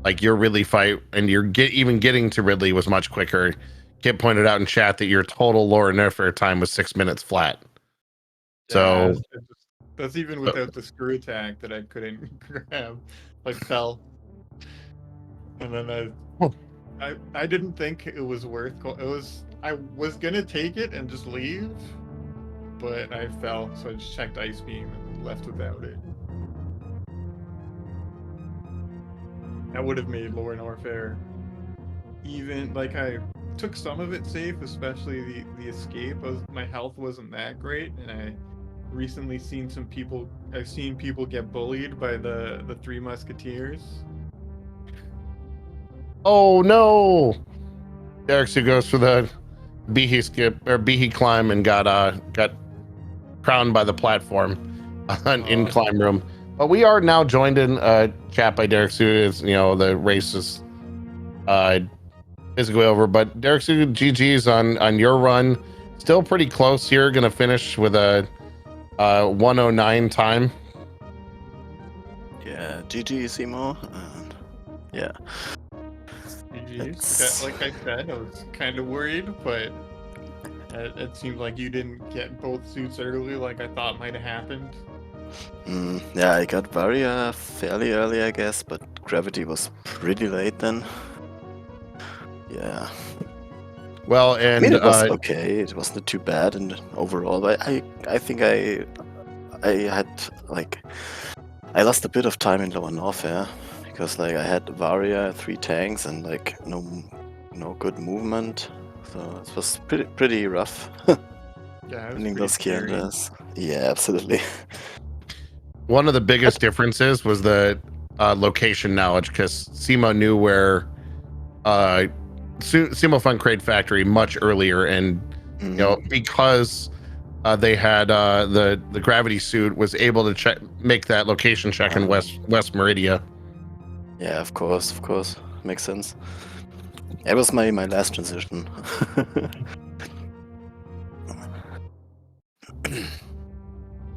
like, your Ridley fight and even getting to Ridley was much quicker. Kit pointed out in chat that your total lore and airfare time was 6 minutes flat. Yeah, So that's even without the screw attack that I couldn't grab, like fell. And then I didn't think it was worth. I was gonna take it and just leave, but I fell, so I just checked Ice Beam and left without it. That would have made lore and airfare even. Like I took some of it safe, especially the escape. My health wasn't that great, and I recently seen I've seen people get bullied by the Three Musketeers. oh no, Derek who goes for the Behe skip or Behe climb and got crowned by the platform in climb room. But we are now joined in chat by Derek Sue. Is the race is basically over, but Derek Sue, GG's on your run. Still pretty close here. Gonna finish with a 109 time. Yeah, GG Simo. Yeah. GG's. Like I said, I was kind of worried, but it seems like you didn't get both suits early like I thought might have happened. Yeah, I got Varia fairly early, I guess, but Gravity was pretty late then. Yeah. Well, and I mean, it was okay. It wasn't too bad, and overall, but I think I had like I lost a bit of time in Lower Norfair because like I had Varia, 3 tanks, and like no good movement, so it was pretty rough. Yeah, it was Winning pretty those scary. Kiandas. Yeah, absolutely. one of the biggest differences was the location knowledge, because Simo knew where Simo Fun Crate Factory much earlier, and you know, because they had the gravity suit, was able to make that location check in West Meridia. Yeah, of course, makes sense. It was my last transition.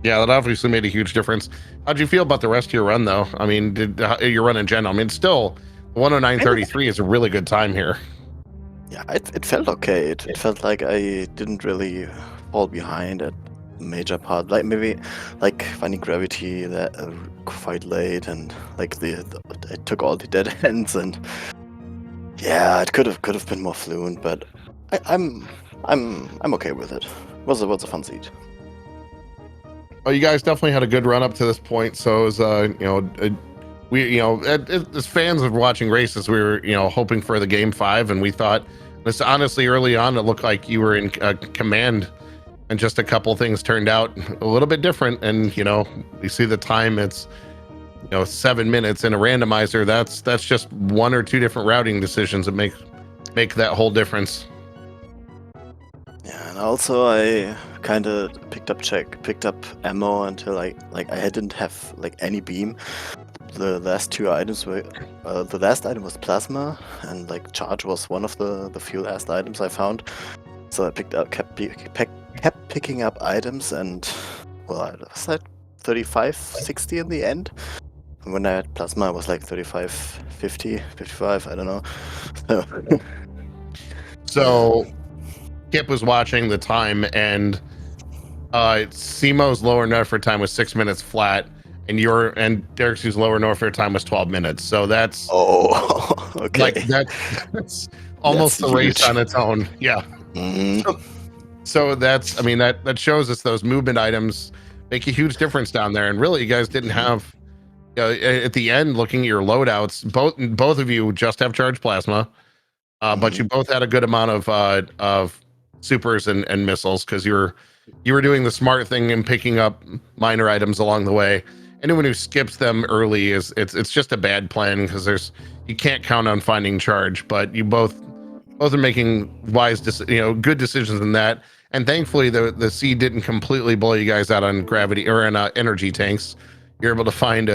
Yeah, that obviously made a huge difference. How'd you feel about the rest of your run, though? I mean, did your run in general? I mean, still 109.33 is a really good time here. Yeah, it felt okay. It felt like I didn't really fall behind at major part. Like maybe like finding gravity that quite late, and like I took all the dead ends, and yeah, it could have been more fluent, but I'm okay with it. It was a fun seat. Oh, you guys definitely had a good run up to this point. So it was, we, as fans of watching races, we were, hoping for the game 5, and we thought, this honestly, early on, it looked like you were in command, and just a couple things turned out a little bit different. And you see the time; it's 7 minutes in a randomizer. That's just 1 or 2 different routing decisions that make that whole difference. Yeah, and also I kind of picked up ammo until I didn't have like any beam. The last 2 items were the last item was plasma, and like charge was one of the few last items I found. So I kept picking up items, and well, I was at 35-60 in the end. And when I had plasma, I was like 35-50, 55, I don't know. So Kip was watching the time, and Simo's lower Norfair time was 6 minutes flat, and Derek's lower Norfair time was 12 minutes. So that's okay. like that's almost That's a race huge. on its own. Yeah. Mm-hmm. So that's, I mean, that shows us those movement items make a huge difference down there. And really, you guys didn't have, at the end, looking at your loadouts, both of you just have charged plasma, but you both had a good amount of supers and missiles, because you were doing the smart thing and picking up minor items along the way. Anyone who skips them early it's just a bad plan, because you can't count on finding charge. But you both are making wise good decisions in that. And thankfully the seed didn't completely blow you guys out on gravity or in energy tanks. You're able to find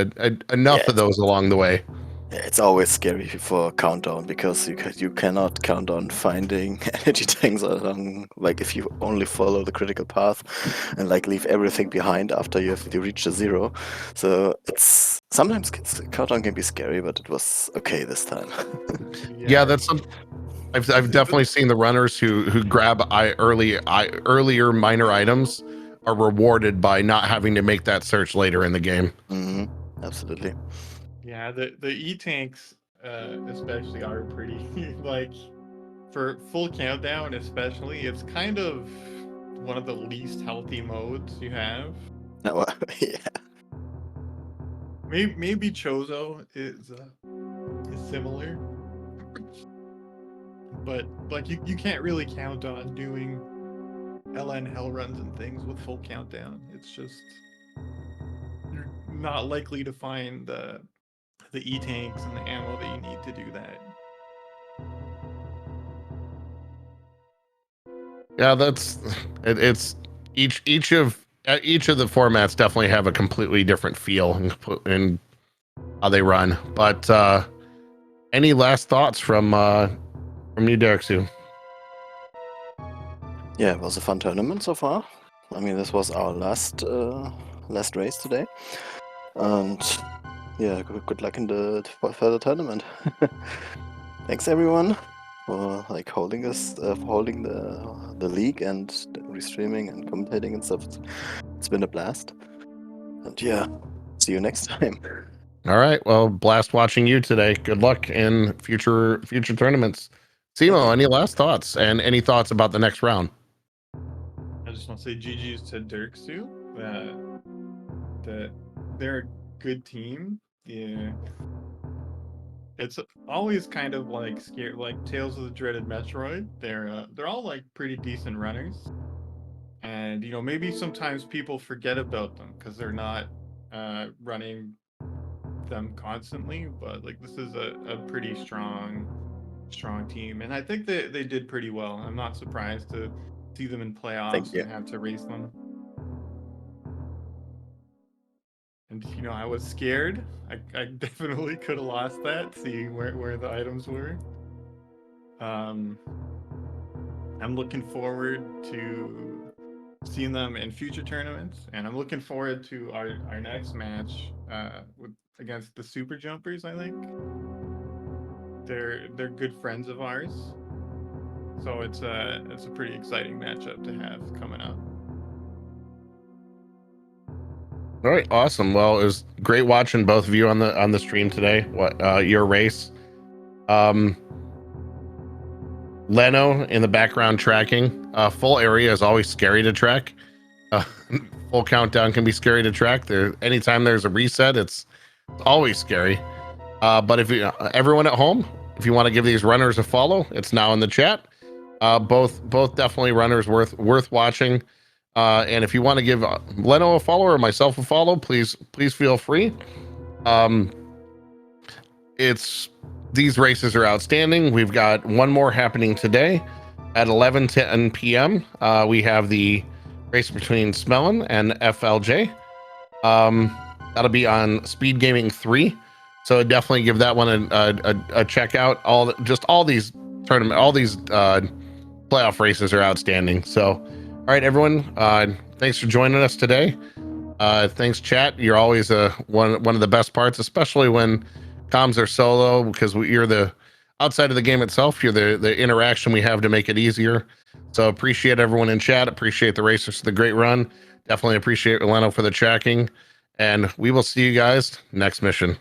enough of those along the way. It's always scary for countdown, because you cannot count on finding energy tanks along, like if you only follow the critical path and like leave everything behind after you reach the 0. So it's sometimes countdown can be scary, but it was okay this time. Yeah, that's I've definitely seen the runners who grab earlier minor items are rewarded by not having to make that search later in the game. Absolutely. Yeah, the E-tanks especially are pretty like, for full countdown especially, it's kind of one of the least healthy modes you have. Yeah. Maybe Chozo is similar, but like you can't really count on doing LN hell runs and things with full countdown. It's just, you're not likely to find the E-tanks and the ammo that you need to do that. Yeah, it's each of the formats definitely have a completely different feel in how they run. But any last thoughts from you, Derek Sue? Yeah, it was a fun tournament so far. I mean, this was our last race today, and yeah, good luck in the further tournament. Thanks everyone for like holding us, for holding the league and restreaming and commentating and stuff. It's been a blast, and yeah, see you next time. All right. Well, blast watching you today. Good luck in future tournaments. Simo, any last thoughts and any thoughts about the next round? I just want to say GG's to Dirksu. That they're a good team. Yeah. It's always kind of like scary, like Tales of the Dreaded Metroid. They're all like pretty decent runners, and you know maybe sometimes people forget about them because they're not running them constantly. But like this is a pretty strong team, and I think they did pretty well. I'm not surprised to see them in playoffs and have to race them. And you know, I was scared. I definitely could have lost that, seeing where the items were. I'm looking forward to seeing them in future tournaments, and I'm looking forward to our next match against the Super Jumpers. I think they're good friends of ours, so it's a pretty exciting matchup to have coming up. All right, awesome. Well, it was great watching both of you on the stream today. Your race, Leno in the background tracking. Full area is always scary to track. Full countdown can be scary to track. Anytime there's a reset, it's always scary. But if everyone at home, if you want to give these runners a follow, it's now in the chat. Both definitely runners worth watching. And if you want to give Leno a follow or myself a follow, please feel free. These races are outstanding. We've got one more happening today at 11:10 p.m. We have the race between Smellin and FLJ. That'll be on Speed Gaming 3. So definitely give that one a check out. All these playoff races are outstanding. So, all right, everyone. Thanks for joining us today. Thanks, chat. You're always one of the best parts, especially when comms are solo, because you're the outside of the game itself. You're the interaction we have to make it easier. So appreciate everyone in chat. Appreciate the racers for the great run. Definitely appreciate Leno for the tracking. And we will see you guys next mission.